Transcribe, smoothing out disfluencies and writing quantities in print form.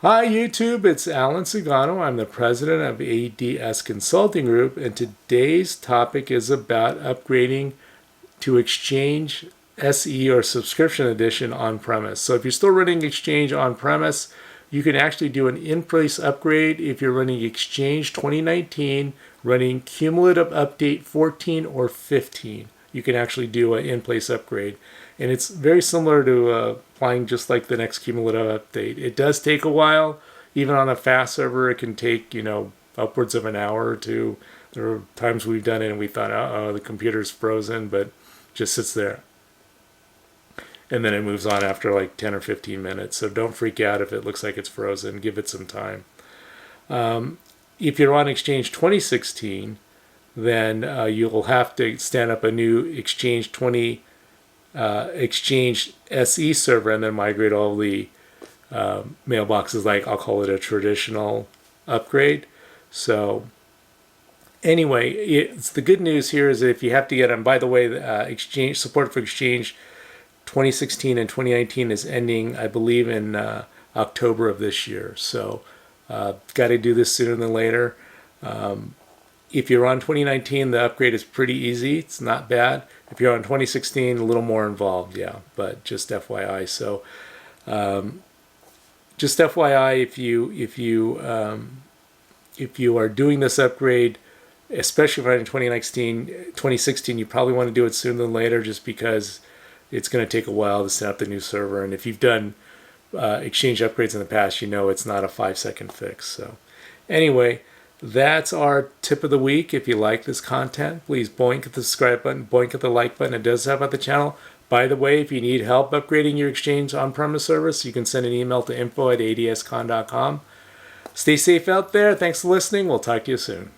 Hi YouTube, it's Alan Sagano. I'm the president of ADS Consulting Group, and today's topic is about upgrading to Exchange SE or Subscription Edition on-premise. So if you're still running Exchange on-premise, you can actually do an in-place upgrade if you're running Exchange 2019, running cumulative update 14 or 15. You can actually do an in-place upgrade. And it's very similar to applying just like the next cumulative update. It does take a while. Even on a fast server, it can take, upwards of an hour or two. There are times we've done it and we thought, uh-oh, the computer's frozen, but just sits there. And then it moves on after like 10 or 15 minutes. So don't freak out if it looks like it's frozen. Give it some time. If you're on Exchange 2016, then you'll have to stand up a new Exchange SE server and then migrate all the mailboxes. Like, I'll call it a traditional upgrade. So anyway, it's the good news here is that if you have to get them, by the way, Exchange support for Exchange 2016 and 2019 is ending, I believe, in October of this year. So got to do this sooner than later. If you're on 2019, the upgrade is pretty easy. It's not bad. If you're on 2016, a little more involved, yeah. But just FYI. So, just FYI, if you are doing this upgrade, especially if you're in 2016, you probably want to do it sooner than later, just because it's going to take a while to set up the new server. And if you've done Exchange upgrades in the past, you know it's not a 5-second fix. So, anyway. That's our tip of the week. If you like this content, please boink at the subscribe button, boink at the like button. It does help out the channel. By the way, if you need help upgrading your Exchange on-premise service, you can send an email to info@adscon.com. Stay safe out there. Thanks for listening. We'll talk to you soon.